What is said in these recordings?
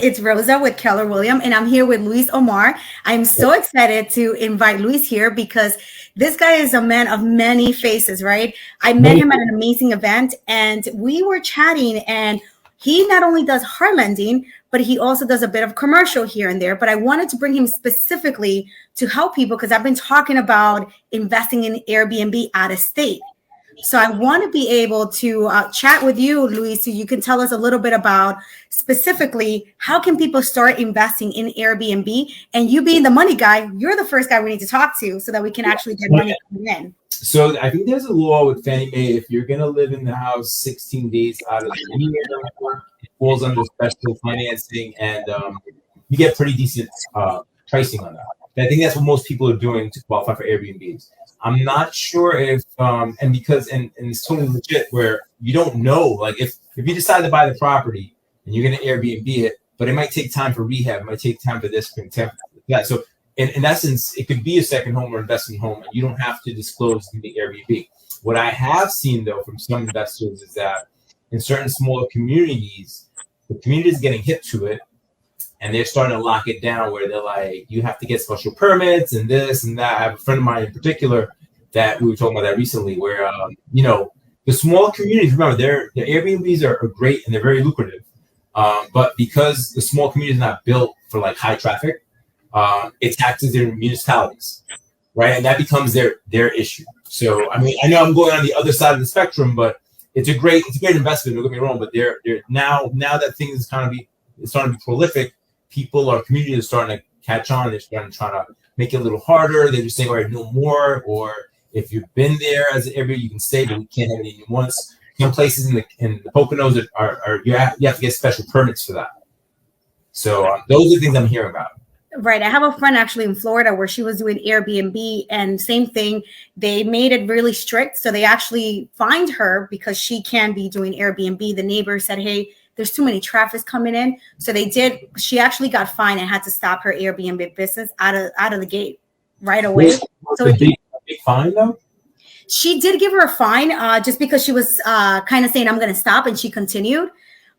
It's Rosa with Keller Williams, and I'm here with Luis Omar. I'm so excited to invite Luis here because this guy is a man of many faces, right? I met him at an amazing event, and we were chatting, and he not only does hard lending, but he also does a bit of commercial here and there. But I wanted to bring him specifically to help people because I've been talking about investing in Airbnb out of state. So I want to be able to chat with you, Luis, so you can tell us a little bit about specifically how can people start investing in Airbnb, and you being the money guy, you're the first guy we need to talk to so that we can actually get money coming in. So I think there's a law with Fannie Mae. If you're going to live in the house 16 days out of the year, it falls under special financing, and you get pretty decent pricing on that. And I think that's what most people are doing to qualify for Airbnbs. I'm not sure if, and it's totally legit where you don't know, like if you decide to buy the property and you're going to Airbnb it, but it might take time for rehab, it might take time for this, time for that. So in essence, it could be a second home or investment home, and you don't have to disclose in the Airbnb. What I have seen though from some investors is that in certain smaller communities, the community is getting hip to it, and they're starting to lock it down where they're like, you have to get special permits and this and that. I have a friend of mine in particular that we were talking about that recently where, the small communities, remember, their Airbnbs are great and they're very lucrative. But because the small community is not built for like high traffic, it taxes their municipalities, right? And that becomes their issue. So, I mean, I know I'm going on the other side of the spectrum, but it's a great investment, don't get me wrong, but they're now that things is starting to be prolific, people or community is starting to catch on. They're starting to try to make it a little harder. They're just saying, all right, no more. Or if you've been there as an Airbnb, you can stay, but we can't have any once. Some places in the Poconos are you have to get special permits for that. So those are the things I'm hearing about. Right. I have a friend actually in Florida where she was doing Airbnb, and same thing. They made it really strict. So they actually fined her because she can be doing Airbnb. The neighbor said, hey, there's too many traffic coming in. So they did. She actually got fined and had to stop her Airbnb business out of the gate right away. So a big fine though? She did give her a fine just because she was kind of saying, I'm going to stop, and she continued.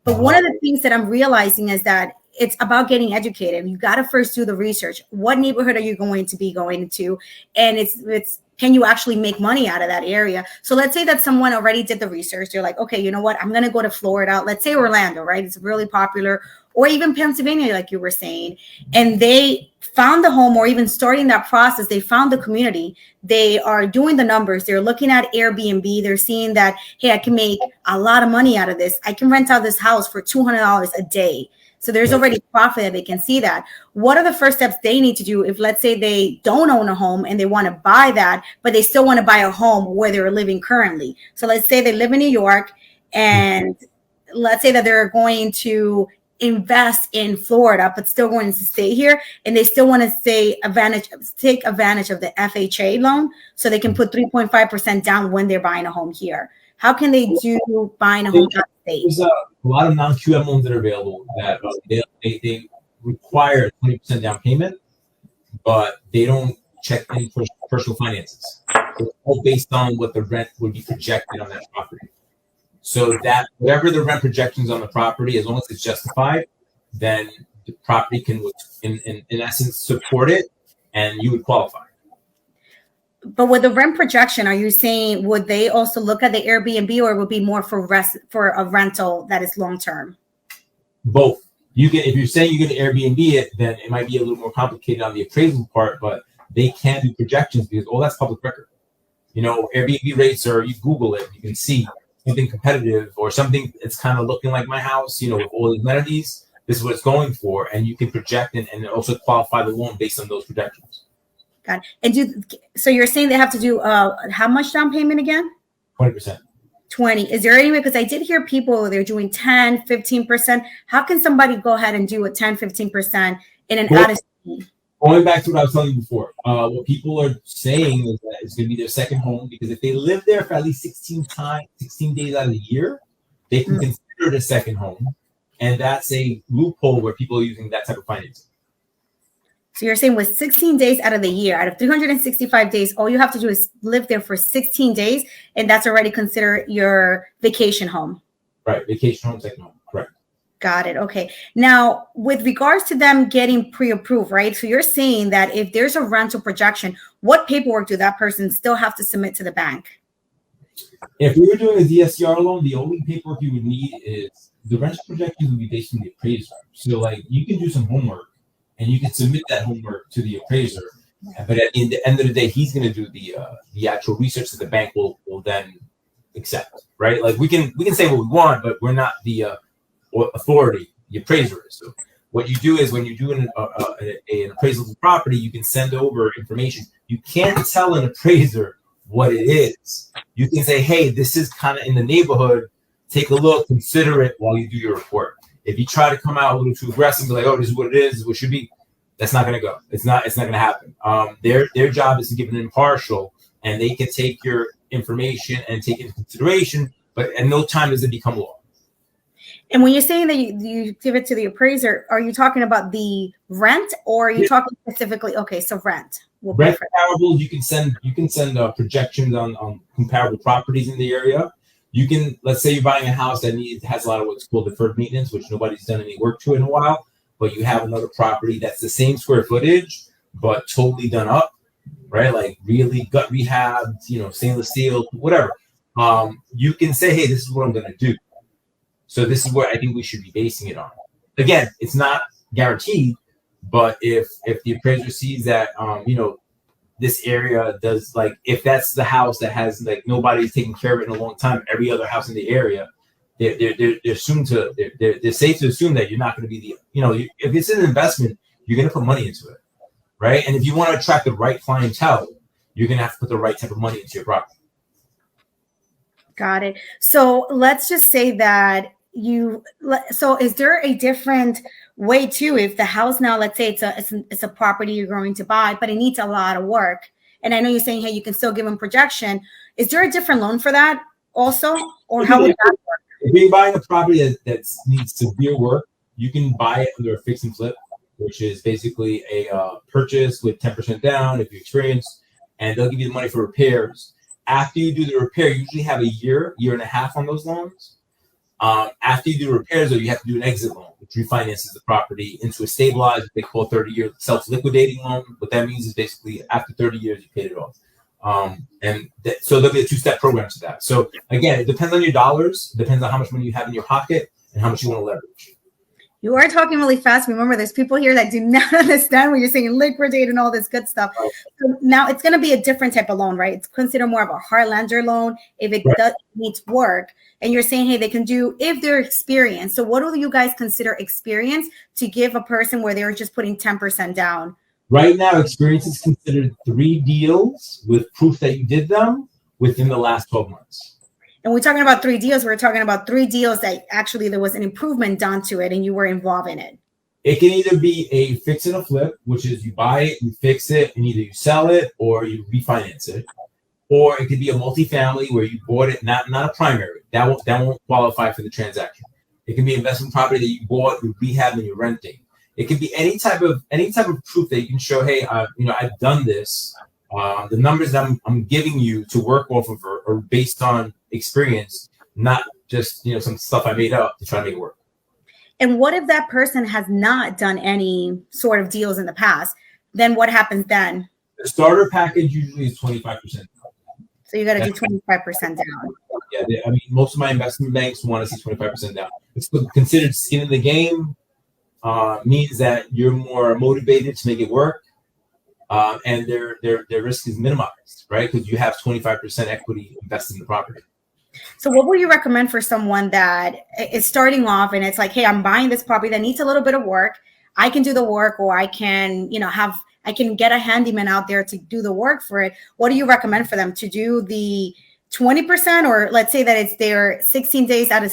But one of the things that I'm realizing is that it's about getting educated. You got to first do the research. What neighborhood are you going to be going to? And it's can you actually make money out of that area? So let's say that someone already did the research. They're like, okay, you know what? I'm going to go to Florida. Let's say Orlando, right? It's really popular. Or even Pennsylvania, like you were saying. And they found the home, or even starting that process, they found the community. They are doing the numbers. They're looking at Airbnb. They're seeing that, hey, I can make a lot of money out of this. I can rent out this house for $200 a day. So there's already profit that they can see that. What are the first steps they need to do if, let's say, they don't own a home and they want to buy that, but they still want to buy a home where they're living currently? So let's say they live in New York, and let's say that they're going to invest in Florida, but still going to stay here, and they still want to take advantage of the FHA loan, so they can put 3.5% down when they're buying a home here. How can they do buying a home out of state? There's a lot of non-QM loans that are available that they require 20% down payment, but they don't check any personal finances. It's all based on what the rent would be projected on that property. So that whatever the rent projections on the property, as long as it's justified, then the property can, in essence, support it, and you would qualify. But with the rent projection, are you saying would they also look at the Airbnb, or it would be more for a rental that is long term? Both. If you're saying you're going to Airbnb it, then it might be a little more complicated on the appraisal part, but they can do projections because that's public record. Airbnb rates are, you Google it, you can see something competitive or something that's kind of looking like my house, with all the amenities. This is what it's going for, and you can project and also qualify the loan based on those projections. Got it. And so you're saying they have to do how much down payment again? 20%. 20. Is there any way, because I did hear people, they're doing 10, 15%. How can somebody go ahead and do a 10, 15% in an out of state? Going back to what I was telling you before, what people are saying is that it's going to be their second home, because if they live there for at least 16 days out of the year, they can consider it a second home. And that's a loophole where people are using that type of financing. So you're saying with 16 days out of the year, out of 365 days, all you have to do is live there for 16 days, and that's already considered your vacation home. Right. Vacation home, second home. Correct. Got it. Okay. Now, with regards to them getting pre-approved, right? So you're saying that if there's a rental projection, what paperwork do that person still have to submit to the bank? If we were doing a DSCR loan, the only paperwork you would need is the rental projections would be based on the appraiser. So like you can do some homework and you can submit that homework to the appraiser. But at the end of the day, he's going to do the actual research that the bank will then accept, right? Like we can say what we want, but we're not the authority. The appraiser is. So what you do is when you do an appraisal of the property, you can send over information. You can't tell an appraiser what it is. You can say, hey, this is kind of in the neighborhood. Take a look, consider it while you do your report. If you try to come out a little too aggressive, be like, oh, this is what it is, this is what it should be, that's not going to go. It's not going to happen. Their job is to give an impartial, and they can take your information and take it into consideration, but at no time does it become law. And when you're saying that you give it to the appraiser, are you talking about the rent, or are you talking specifically? Okay, so rent. Rent comparables. You can send projections on comparable properties in the area. You can, let's say you're buying a house that has a lot of what's called deferred maintenance, which nobody's done any work to in a while, but you have another property that's the same square footage but totally done up, right? Like really gut rehabbed, stainless steel, whatever. You can say, hey, this is what I'm going to do. So this is what I think we should be basing it on. Again, it's not guaranteed, but if the appraiser sees that, this area does, like, if that's the house that has like nobody's taken care of it in a long time, every other house in the area, they're safe to assume that you're not going to be if it's an investment, you're going to put money into it, right? And if you want to attract the right clientele, you're going to have to put the right type of money into your property. Got it. So let's just say that so is there a different way too, if the house now, let's say it's a property you're going to buy, but it needs a lot of work, and I know you're saying, hey, you can still give them projection, is there a different loan for that also, or how would that work? If you're buying a property that needs severe work, you can buy it under a fix and flip, which is basically a purchase with 10% down if you experience, and they'll give you the money for repairs. After you do the repair, you usually have a year and a half on those loans. After you do repairs, though, you have to do an exit loan, which refinances the property into a stabilized, they call 30-year self-liquidating loan. What that means is basically after 30 years, you paid it off. So there'll be a two-step program to that. So again, it depends on your dollars, depends on how much money you have in your pocket and how much you want to leverage. You are talking really fast. Remember, there's people here that do not understand what you're saying, liquidate and all this good stuff. So now it's going to be a different type of loan, right? It's considered more of a hard lender loan if it does needs work. And you're saying, hey, they can do if they're experienced. So what do you guys consider experience to give a person where they're just putting 10% down? Right now, experience is considered 3 deals with proof that you did them within the last 12 months. And we're talking about 3 deals. We're talking about 3 deals that actually there was an improvement done to it and you were involved in it. It can either be a fix and a flip, which is you buy it, you fix it, and either you sell it or you refinance it. Or it could be a multifamily where you bought it, not a primary. That won't qualify for the transaction. It can be investment property that you bought, you rehab, and you're renting. It could be any type of proof that you can show, hey, I've done this. The numbers that I'm giving you to work off of are based on experience, not just some stuff I made up to try to make it work. And what if that person has not done any sort of deals in the past? Then what happens then? The starter package usually is 25%. So you got to do 25% down. Yeah, most of my investment banks want to see 25% down. It's considered skin in the game. Means that you're more motivated to make it work. And their risk is minimized, right? Because you have 25% equity invested in the property. So what would you recommend for someone that is starting off and it's like, hey, I'm buying this property that needs a little bit of work. I can do the work, or I can, I can get a handyman out there to do the work for it. What do you recommend for them to do? The 20%, or let's say that it's their 16 days out of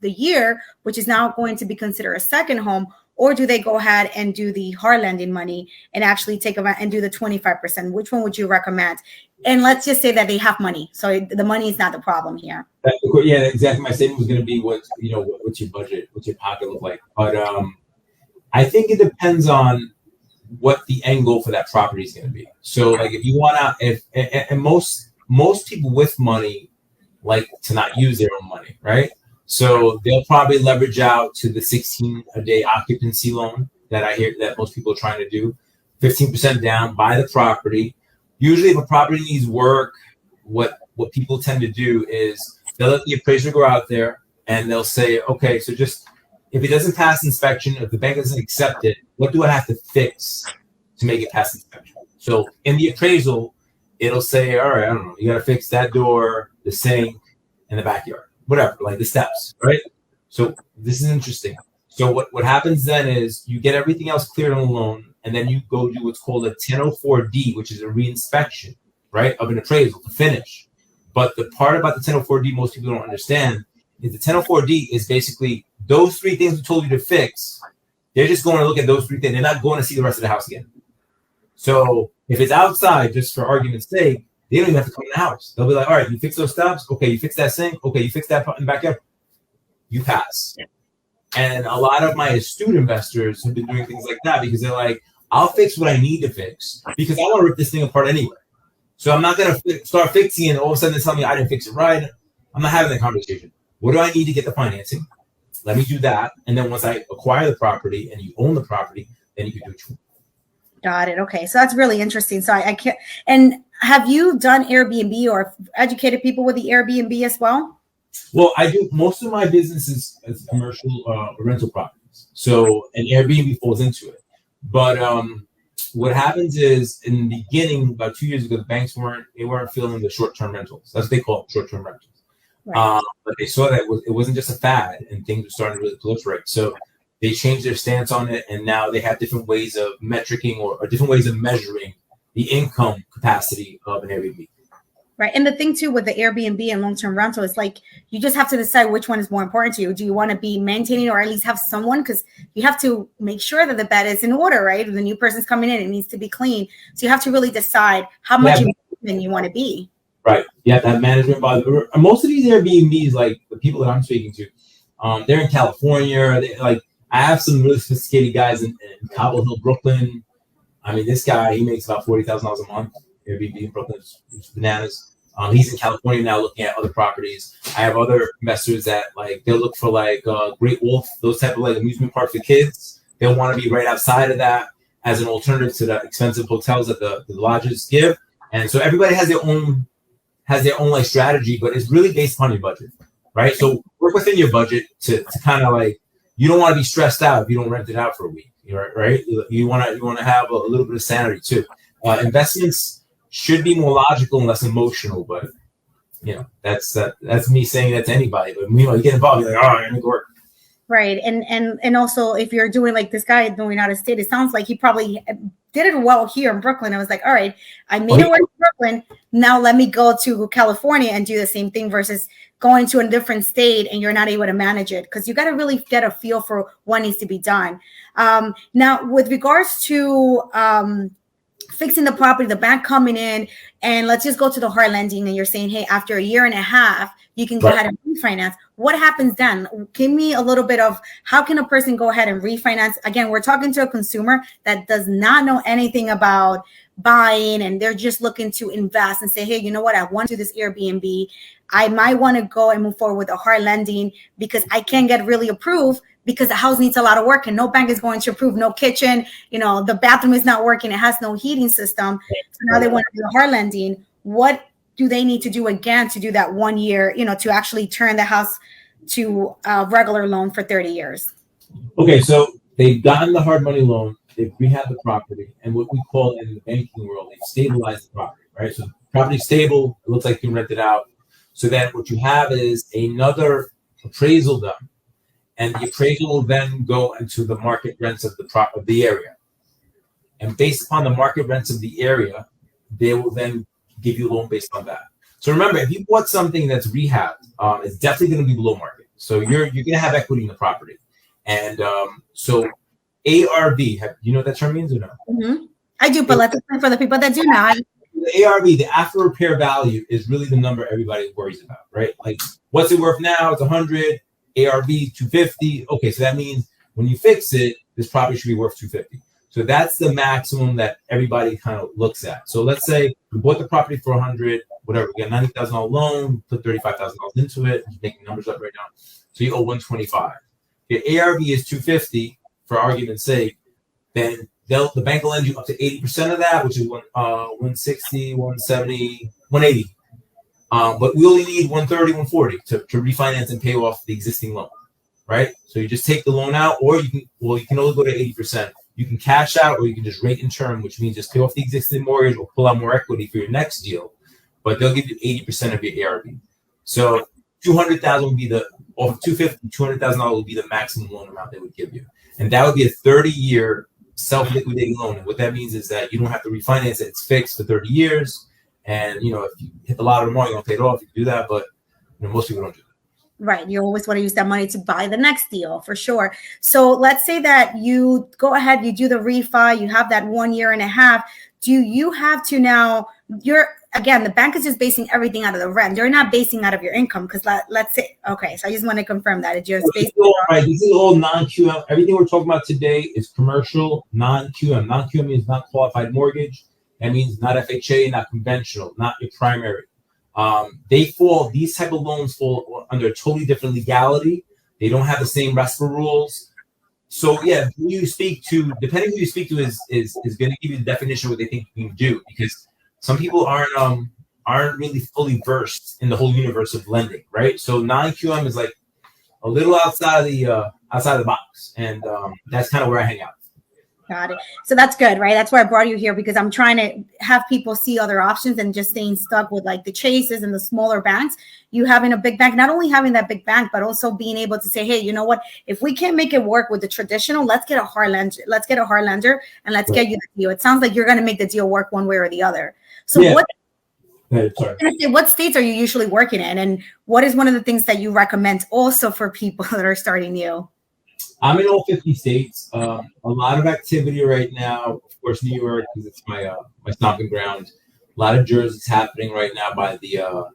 the year, which is now going to be considered a second home, or do they go ahead and do the hard lending money and actually take about and do the 25%? Which one would you recommend? And let's just say that they have money, so the money is not the problem here. Yeah, exactly. My statement was going to be what's your budget, what's your pocket look like. But I think it depends on what the end goal for that property is going to be. So, like, if you want to, most people with money like to not use their own money, right? So they'll probably leverage out to the 16-a-day occupancy loan that I hear that most people are trying to do. 15% down, buy the property. Usually if a property needs work, what people tend to do is they'll let the appraiser go out there and they'll say, okay, so just if it doesn't pass inspection, if the bank doesn't accept it, what do I have to fix to make it pass inspection? So in the appraisal, it'll say, all right, I don't know, you got to fix that door, the sink, and the backyard, whatever, like the steps, right? So this is interesting. So what happens then is you get everything else cleared on the loan, and then you go do what's called a 1004D, which is a reinspection, right, of an appraisal to finish. But the part about the 1004D most people don't understand is the 1004D is basically those three things we told you to fix. They're just going to look at those three things. They're not going to see the rest of the house again. So if it's outside, just for argument's sake, they don't even have to come in the house. They'll be like, all right, you fix those steps. Okay, you fix that sink. Okay, you fix that in the backyard. You pass. And a lot of my astute investors have been doing things like that because they're like, I'll fix what I need to fix because I want to rip this thing apart anyway. So I'm not going to start fixing and all of a sudden they tell me I didn't fix it right. I'm not having that conversation. What do I need to get the financing? Let me do that. And then once I acquire the property and you own the property, then you can do it. Got it. Okay. So that's really interesting. So I can't, and have you done Airbnb or educated people with the Airbnb as well? Well, I do. Most of my business is commercial rental properties. So an Airbnb falls into it. But what happens is in the beginning, about 2 years ago, the banks weren't filling the short-term rentals. That's what they call it, short-term rentals. Right. But they saw that it wasn't just a fad and things were starting to really proliferate. So they changed their stance on it. And now they have different ways of metricing or different ways of measuring the income capacity of an Airbnb. Right. And the thing, too, with the Airbnb and long-term rental is like you just have to decide which one is more important to you. Do you want to be maintaining or at least have someone? Because you have to make sure that the bed is in order, right? When the new person's coming in, it needs to be clean. So you have to really decide how much investment you want to be. Right. You have to have management. Most of these Airbnbs, like the people that I'm speaking to, they're in California. I have some really sophisticated guys in Cobble Hill, Brooklyn. I mean, this guy, he makes about $40,000 a month. Airbnb in Brooklyn is bananas. He's in California now looking at other properties. I have other investors that they'll look for Great Wolf, those type of amusement parks for kids. They'll want to be right outside of that as an alternative to the expensive hotels that the lodges give. And so everybody has their own strategy, but it's really based upon your budget, right? So work within your budget to kind of you don't want to be stressed out if you don't rent it out for a week, right? You want to have a little bit of sanity too. Investments should be more logical and less emotional, but that's me saying that to anybody. But you get involved, you're like, oh, I need to work. Right, and also if you're doing like this guy doing out of state, it sounds like he probably did it well here in Brooklyn. I was like, all right, I made it work in Brooklyn. Now let me go to California and do the same thing versus going to a different state and you're not able to manage it because you got to really get a feel for what needs to be done. Now, with regards to fixing the property, the bank coming in, and let's just go to the hard lending and you're saying, hey, after a year and a half, you can go ahead and refinance. What happens then? Give me a little bit of how can a person go ahead and refinance? Again, we're talking to a consumer that does not know anything about buying and they're just looking to invest and say, hey, you know what? I want to do this Airbnb. I might want to go and move forward with a hard lending because I can't get really approved because the house needs a lot of work and no bank is going to approve no kitchen. The bathroom is not working. It has no heating system. So now they want to do a hard lending. What do they need to do again to do that 1 year, to actually turn the house to a regular loan for 30 years? Okay, so they've gotten the hard money loan, they've rehabbed the property, and what we call in the banking world, they've stabilized the property, right? So the property's stable, it looks like you can rent it out. So then what you have is another appraisal done, and the appraisal will then go into the market rents of the area. And based upon the market rents of the area, they will then give you a loan based on that. So remember, if you bought something that's rehabbed, it's definitely going to be below market. So you're going to have equity in the property. And so ARV, you know what that term means or no? Mm-hmm. I do, but let's explain for the people that do not. The ARV, the after repair value, is really the number everybody worries about, right? What's it worth now? It's 100. ARV 250. Okay, so that means when you fix it, this property should be worth 250. So that's the maximum that everybody kind of looks at. So let's say we bought the property for 100, whatever. We got $90,000 loan, put $35,000 into it. I'm making numbers up right now. So you owe 125. Your ARV is 250, for argument's sake. Then the bank will lend you up to 80% of that, which is 160, 170, 180. But we only need 130, 140 to refinance and pay off the existing loan, right? So you just take the loan out, or you can only go to 80%. You can cash out, or you can just rate in term, which means just pay off the existing mortgage or pull out more equity for your next deal. But they'll give you 80% of your ARV. So 200,000 would be off of 250, $200,000 would be the maximum loan amount they would give you. And that would be a 30-year self-liquidating loan. And what that means is that you don't have to refinance it. It's fixed for 30 years. And, if you hit the lottery tomorrow, you don't pay it off. You can do that. But most people don't do that. Right. You always want to use that money to buy the next deal for sure. So let's say that you go ahead, you do the refi, you have that 1.5 years. Do you have to now, again, the bank is just basing everything out of the rent. They're not basing out of your income because let's say, okay, so I just want to confirm that. It's just based right. This is all non-QM. Everything we're talking about today is commercial, non-QM. Non-QM means not qualified mortgage. That means not FHA, not conventional, not your primary. These type of loans fall under a totally different legality. They don't have the same RESPA rules. So yeah, who you speak to, depending who you speak to is going to give you the definition of what they think you can do, because some people aren't really fully versed in the whole universe of lending, right? So non-QM is like a little outside of the box, and that's kind of where I hang out. Got it. So that's good, right? That's why I brought you here, because I'm trying to have people see other options and just staying stuck with like the Chases and the smaller banks. You having a big bank, not only having that big bank, but also being able to say, hey, you know what? If we can't make it work with the traditional, let's get a hard lender. Let's get a hard lender and let's get you the deal. It sounds like you're going to make the deal work one way or the other. So what states are you usually working in? And what is one of the things that you recommend also for people that are starting new? I'm in all 50 states. A lot of activity right now. Of course, New York, because it's my stomping ground. A lot of Jersey's happening right now by the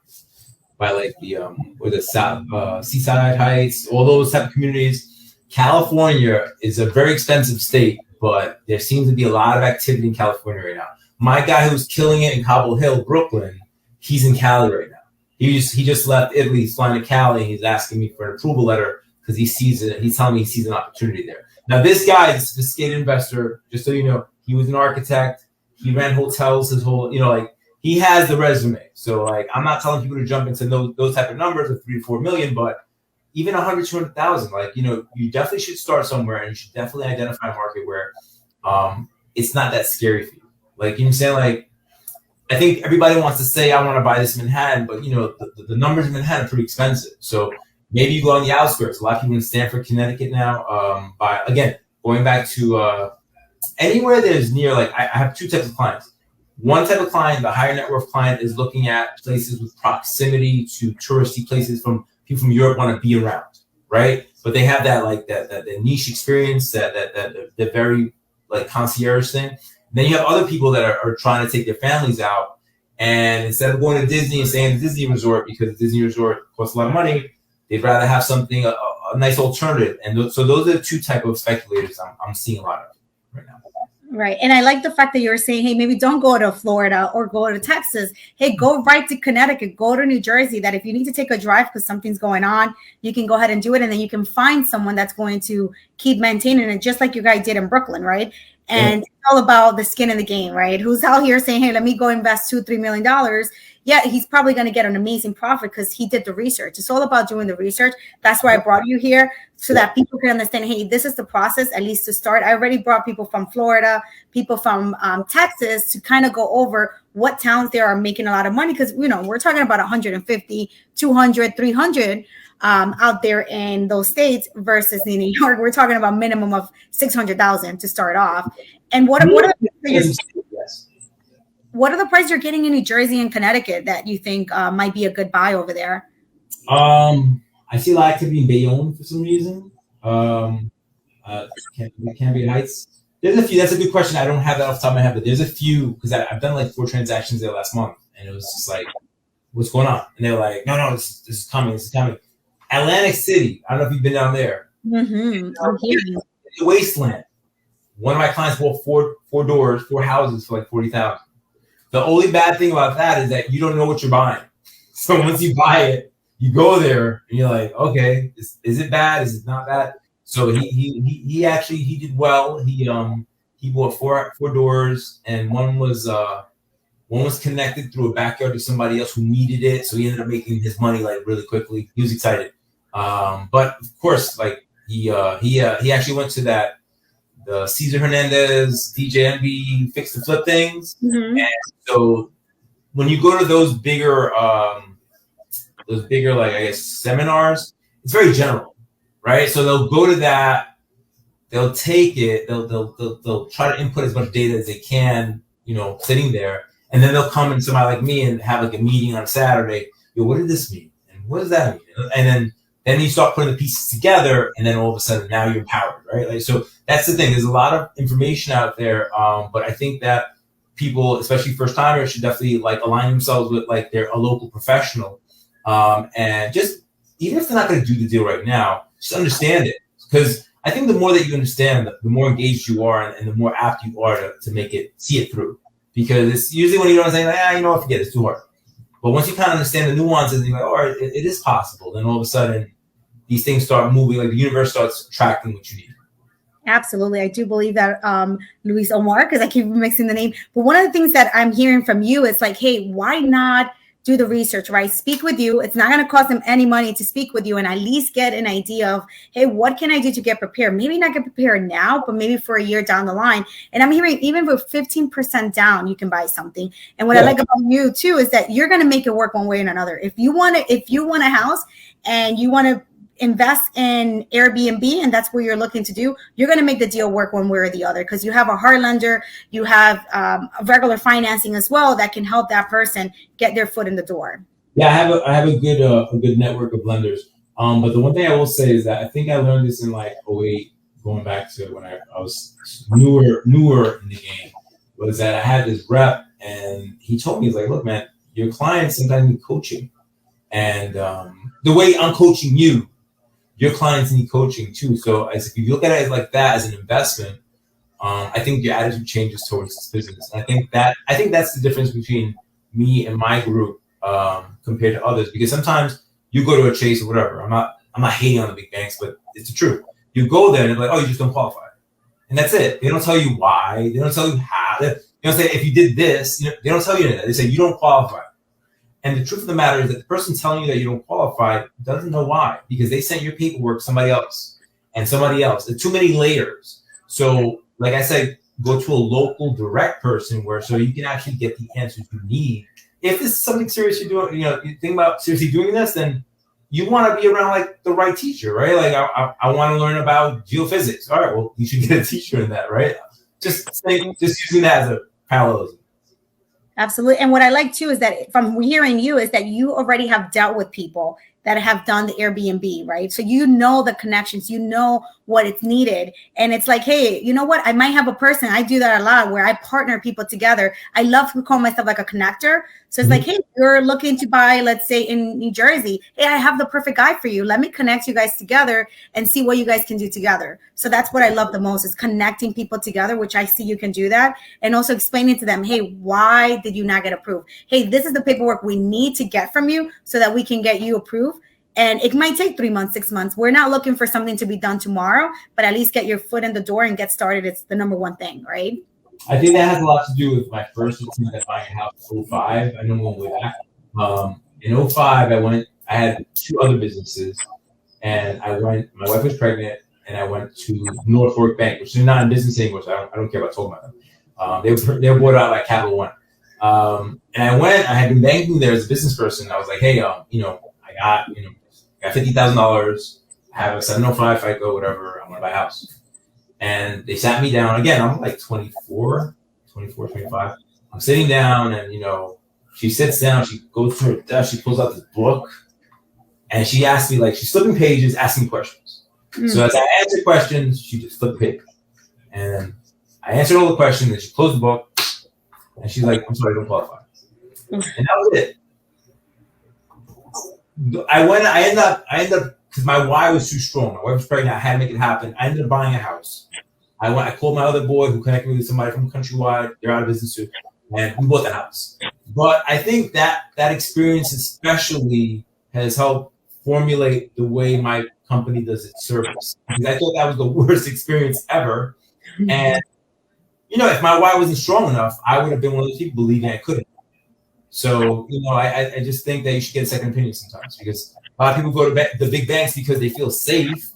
Seaside Heights, all those type of communities. California is a very expensive state, but there seems to be a lot of activity in California right now. My guy who's killing it in Cobble Hill, Brooklyn, he's in Cali right now. He just left Italy. He's flying to Cali. And he's asking me for an approval letter, because he sees it. He's telling me he sees an opportunity there. Now, this guy is a sophisticated investor. Just so you know, he was an architect. He ran hotels. His whole, he has the resume. So, I'm not telling people to jump into those type of numbers of 3 to 4 million, but even 100, 200,000. You definitely should start somewhere, and you should definitely identify a market where it's not that scary for you. You know what I'm saying? I think everybody wants to say, I want to buy this in Manhattan, but the numbers in Manhattan are pretty expensive. So maybe you go on the outskirts. A lot of people in Stamford, Connecticut now. Going back to anywhere there's near, I have two types of clients. One type of client, the higher net worth client, is looking at places with proximity to touristy places from people from Europe want to be around, right? But they have that niche experience, that very concierge thing. And then you have other people that are trying to take their families out, and instead of going to Disney and staying at the Disney resort, because the Disney resort costs a lot of money, they'd rather have something, a nice alternative. And so those are the two type of speculators I'm seeing a lot of right now. Right. And I like the fact that you're saying, hey, maybe don't go to Florida or go to Texas. Hey, go right to Connecticut, go to New Jersey, that if you need to take a drive because something's going on, you can go ahead and do it. And then you can find someone that's going to keep maintaining it, just like you guys did in Brooklyn, right? And it's all about the skin in the game, right? Who's out here saying, hey, let me go invest $2-3 million. Yeah, he's probably going to get an amazing profit because he did the research. It's all about doing the research. That's why I brought you here, so that people can understand, hey, this is the process, at least to start. I already brought people from Florida, people from Texas, to kind of go over what towns there are making a lot of money. Because, we're talking about 150, 200, 300 out there in those states versus in New York. We're talking about minimum of 600,000 to start off. And what are the prices you're getting in New Jersey and Connecticut that you think might be a good buy over there? I see a lot of activity in Bayonne for some reason. Cambridge Heights. There's a few. That's a good question. I don't have that off the top of my head, but there's a few, because I've done 4 transactions there last month, and it was just what's going on? And they're like, no, this is coming. This is coming. Atlantic City. I don't know if you've been down there. Mm-hmm. The wasteland. one of my clients bought four houses for like $40,000. The only bad thing about that is that you don't know what you're buying. So once you buy it, you go there and you're like, okay, is it bad? Is it not bad? So he actually did well. He bought four doors, and one was connected through a backyard to somebody else who needed it. So he ended up making his money like really quickly. He was excited. But of course, like he actually went to the Cesar Hernandez DJNB fix to flip things. Mm-hmm. And so when you go to those bigger like, I guess, seminars, it's very general, right? So they'll go to that, they'll take it, they'll try to input as much data as they can, sitting there, and then they'll come and somebody like me and have like a meeting on a Saturday. Yo, what did this mean? And what does that mean? And then you start putting the pieces together, and then all of a sudden now you're empowered, right? Like, so that's the thing. There's a lot of information out there, but I think that people, especially first timers, should definitely like align themselves with like a local professional, and just even if they're not going to do the deal right now, just understand it, because I think the more that you understand, the more engaged you are, and the more apt you are to see it through. Because it's usually when you don't understand, like, forget it, it's too hard. But once you kind of understand the nuances, and you're like, all right, it is possible. Then all of a sudden, these things start moving, like the universe starts attracting what you need. Absolutely. I do believe that, Luis Omar, because I keep mixing the name. But one of the things that I'm hearing from you is like, hey, why not do the research, right? Speak with you. It's not going to cost them any money to speak with you and at least get an idea of, hey, what can I do to get prepared? Maybe not get prepared now, but maybe for a year down the line. And I'm hearing even with 15% down, you can buy something. And what I like about you too is that you're going to make it work one way or another. If you want a house and you want to invest in Airbnb and that's what you're looking to do, you're going to make the deal work one way or the other, because you have a hard lender, you have regular financing as well that can help that person get their foot in the door. Yeah, I have a good network of lenders. But the one thing I will say is that I think I learned this in like 2008, going back to when I was newer in the game, was that I had this rep and he told me, he's like, look, man, your clients sometimes need coaching. And the way I'm coaching you, your clients need coaching too. So if you look at it like that as an investment, I think your attitude changes towards this business. And I think that's the difference between me and my group compared to others. Because sometimes you go to a Chase or whatever. I'm not hating on the big banks, but it's the truth. You go there and they're like, oh, you just don't qualify, and that's it. They don't tell you why. They don't tell you how. They don't say if you did this. They don't tell you that. They say you don't qualify. And the truth of the matter is that the person telling you that you don't qualify doesn't know why, because they sent your paperwork to somebody else and somebody else. There's too many layers. So, like I said, go to a local direct person so you can actually get the answers you need. If this is something serious you're doing, you think about seriously doing this, then you want to be around like the right teacher, right? Like I want to learn about geophysics. All right, well, you should get a teacher in that, right? Just using that as a parallelism. Absolutely. And what I like too is that from hearing you is that you already have dealt with people that have done the Airbnb, right? So you know the connections, you know what it's needed. And it's like, hey, you know what? I might have a person, I do that a lot, where I partner people together. I love to call myself like a connector. So it's like, hey, you're looking to buy, let's say in New Jersey, hey, I have the perfect guy for you. Let me connect you guys together and see what you guys can do together. So that's what I love the most, is connecting people together, which I see you can do that. And also explaining to them, hey, why did you not get approved? Hey, this is the paperwork we need to get from you so that we can get you approved. And it might take 3 months, 6 months. We're not looking for something to be done tomorrow, but at least get your foot in the door and get started. It's the number one thing, right? I think that has a lot to do with my first attempt at buying a house in 2005. I know I'm going way back. In 2005, I had 2 other businesses, and my wife was pregnant, and I went to North Fork Bank, which is not in business anymore, so I don't care about talking about them. They were bought out by Capital One. And I had been banking there as a business person. I was like, hey, I got $50,000, I have a 705 FICO, whatever, I want to buy a house. And they sat me down again. I'm like 24, 25. I'm sitting down, and she sits down, she goes to her desk, she pulls out this book, and she asked me, like, she's flipping pages, asking questions. So as I answered questions, she just flipped the paper. And I answered all the questions, and she closed the book, and she's like, I'm sorry, I don't qualify. And that was it. I ended up, because my why was too strong. My wife was pregnant, I had to make it happen. I ended up buying a house. I called my other boy who connected me with somebody from Countrywide. They're out of business too, and we bought the house. But I think that experience especially has helped formulate the way my company does its service. Because I thought that was the worst experience ever. And, if my why wasn't strong enough, I would have been one of those people believing I couldn't. So, I just think that you should get a second opinion sometimes, because a lot of people go to the big banks because they feel safe,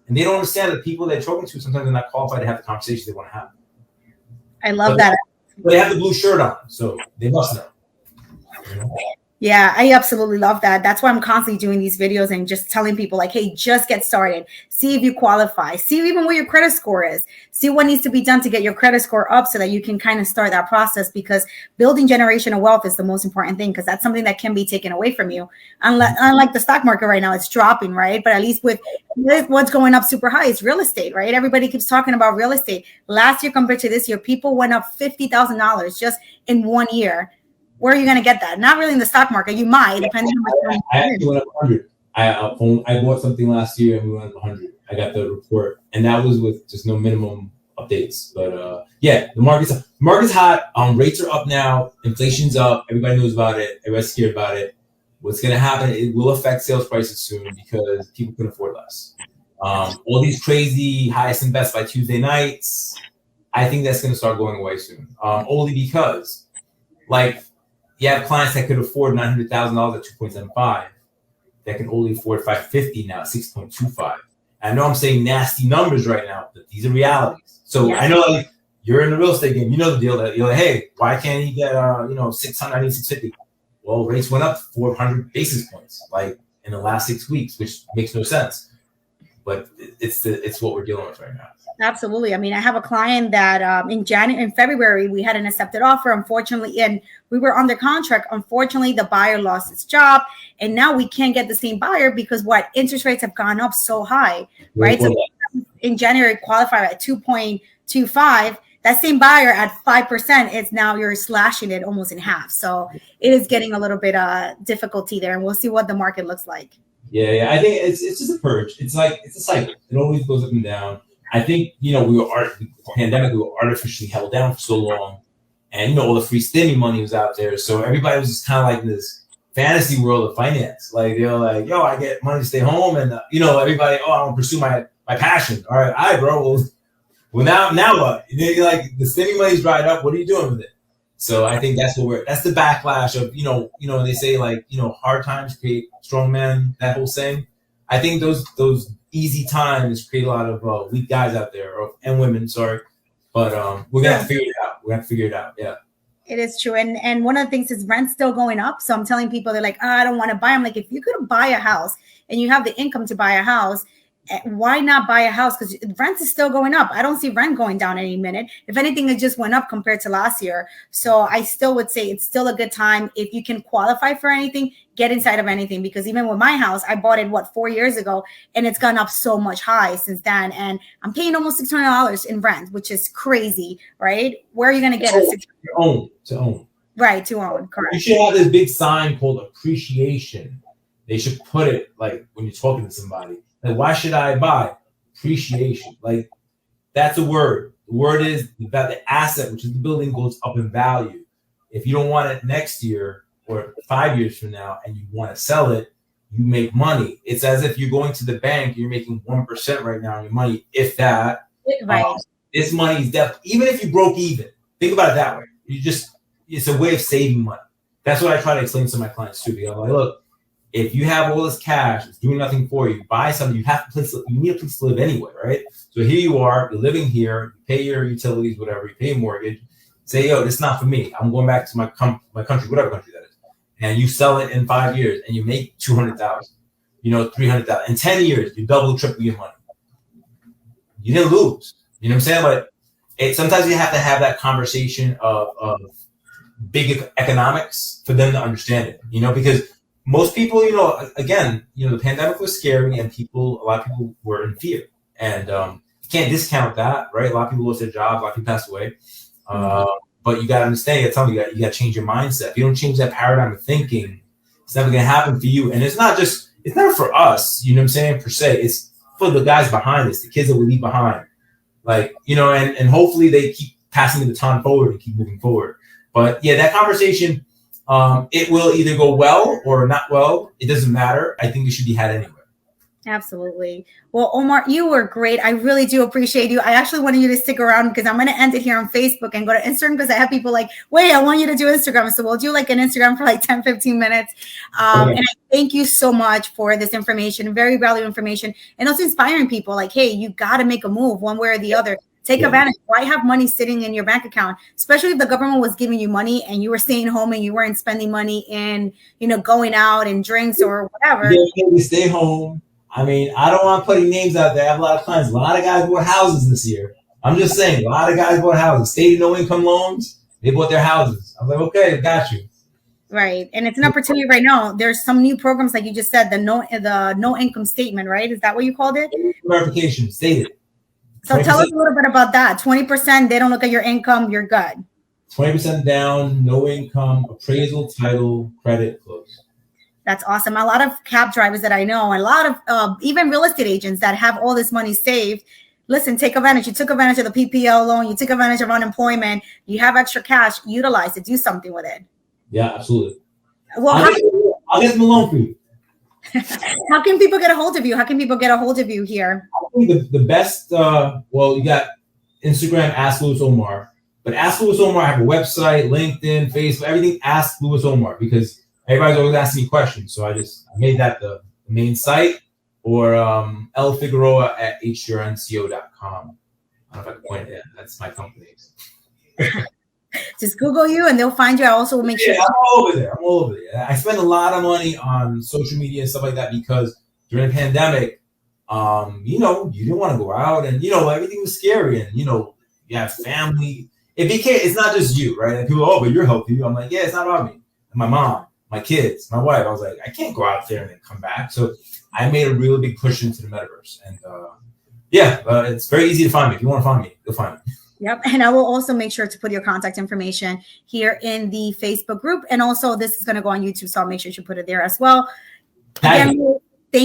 and they don't understand that the people they're talking to sometimes are not qualified to have the conversation they want to have. I love that. But they have the blue shirt on, so they must know. Yeah, I absolutely love that. That's why I'm constantly doing these videos and just telling people like, hey, just get started. See if you qualify. See even what your credit score is. See what needs to be done to get your credit score up so that you can kind of start that process, because building generational wealth is the most important thing, because that's something that can be taken away from you. Unlike the stock market right now, it's dropping, right? But at least with what's going up super high, it's real estate, right? Everybody keeps talking about real estate. Last year compared to this year, people went up $50,000 just in 1 year. Where are you going to get that? Not really in the stock market. You might, depending on what I actually went up 100. I bought something last year and we went up 100. I got the report, and that was with just no minimum updates. But yeah, the market's hot. Rates are up now. Inflation's up. Everybody knows about it. Everybody's scared about it. What's going to happen? It will affect sales prices soon because people can afford less. All these crazy highest and best by Tuesday nights, I think that's going to start going away soon. Only because, you have clients that could afford $900,000 at 2.75 that can only afford $550 now at 6.25. I know I'm saying nasty numbers right now, but these are realities. So yeah. I know you're in the real estate game. You know the deal that you're like, hey, why can't he get 600, I need 650? Well, rates went up 400 basis points in the last 6 weeks, which makes no sense. But it's what we're dealing with right now. Absolutely. I mean, I have a client that in February, we had an accepted offer, unfortunately, and we were under contract. Unfortunately, the buyer lost his job, and now we can't get the same buyer because interest rates have gone up so high, right? So in January, qualifier at 2.25, that same buyer at 5%, you're slashing it almost in half. So it is getting a little bit difficulty there, and we'll see what the market looks like. Yeah. I think it's just a purge. It's a cycle. It always goes up and down. I think, the pandemic, we were artificially held down for so long, and, all the free stimmy money was out there. So everybody was just kind of like in this fantasy world of finance. They're like, yo, I get money to stay home. And, everybody, I want to pursue my passion. All right, bro. Well, now what? The stimmy money's dried up. What are you doing with it? So I think that's the backlash of, they say hard times create strong men, that whole saying. I think those easy times create a lot of weak guys out there, and women, sorry. But we're going to have to figure it out. Yeah. It is true. And one of the things is rent's still going up. So I'm telling people, they're like, I don't want to buy. I'm like, if you could buy a house and you have the income to buy a house, why not buy a house? Because rent is still going up. I don't see rent going down any minute. If anything, it just went up compared to last year. So I still would say it's still a good time. If you can qualify for anything, get inside of anything. Because even with my house, I bought it 4 years ago, and it's gone up so much high since then. And I'm paying almost $600 in rent, which is crazy, right? Where are you going to get it? To own. Right, to own. Correct. You should have this big sign called appreciation. They should put it when you're talking to somebody. Why should I buy? Appreciation. That's a word. The word is that the asset, which is the building, goes up in value. If you don't want it next year or 5 years from now and you want to sell it, you make money. It's as if you're going to the bank, you're making 1% right now on your money, if that. Right. This money is definitely, even if you broke even, think about it that way. It's a way of saving money. That's what I try to explain to my clients too. I'm like, look, if you have all this cash, it's doing nothing for you, buy something, you need a place to live anyway, right? So here you are, you're living here, you pay your utilities, whatever, you pay a mortgage, say, yo, this is not for me. I'm going back to my country, whatever country that is. And you sell it in 5 years and you make $200,000, $300,000. In 10 years, you double, triple your money. You didn't lose. You know what I'm saying? But sometimes you have to have that conversation of big economics for them to understand it, because most people, again, the pandemic was scary, and a lot of people were in fear, and you can't discount that, right? A lot of people lost their jobs, a lot of people passed away, but you got to understand, you got to change your mindset. If you don't change that paradigm of thinking, it's never going to happen for you. And it's not for us, per se. It's for the guys behind us, the kids that we leave behind. Like, and hopefully they keep passing the baton forward and keep moving forward. But yeah, that conversation, it will either go well or not well. It doesn't matter. I think it should be had anyway. Absolutely. Well, Omar, you were great. I really do appreciate you. I actually wanted you to stick around because I'm going to end it here on Facebook and go to Instagram because I have people like, wait, I want you to do Instagram. So we'll do like an Instagram for like 10, 15 minutes. And I thank you so much for this information, very valuable information, and also inspiring people like, hey, you got to make a move one way or the other. Take advantage. Why have money sitting in your bank account, especially if the government was giving you money and you were staying home and you weren't spending money in, going out and drinks or whatever. Yeah, stay home. I mean, I don't want putting names out there. I have a lot of clients. A lot of guys bought houses this year. I'm just saying, a lot of guys bought houses. State no income loans, they bought their houses. I was like, okay, got you. Right. And it's an opportunity right now. There's some new programs, like you just said, the no income statement, right? Is that what you called it? Verification, stated. So tell us a little bit about that. 20%, they don't look at your income, you're good. 20% down, no income, appraisal, title, credit, close. That's awesome. A lot of cab drivers that I know, a lot of even real estate agents that have all this money saved. Listen, take advantage. You took advantage of the PPL loan. You took advantage of unemployment. You have extra cash. Utilize it. Do something with it. Yeah, absolutely. Well, I'll get them a loan for you. How can people get a hold of you? How can people get a hold of you here? I think the best, you got Instagram, Ask Louis Omar. But Ask Louis Omar, I have a website, LinkedIn, Facebook, everything, Ask Louis Omar, because everybody's always asking me questions. So I made that the main site, or lfigueroa@hrnco.com. I don't know if I can point it. That's my company. Just Google you and they'll find you. I also will make sure. I'm all over there. I spend a lot of money on social media and stuff like that because during the pandemic, you didn't want to go out and, everything was scary and, you have family. It's not just you, right? And people, but you're healthy. I'm like, yeah, it's not about me. And my mom, my kids, my wife. I was like, I can't go out there and then come back. So I made a really big push into the metaverse. And it's very easy to find me. If you want to find me, you'll find me. Yep. And I will also make sure to put your contact information here in the Facebook group. And also this is going to go on YouTube. So I'll make sure you put it there as well. Again,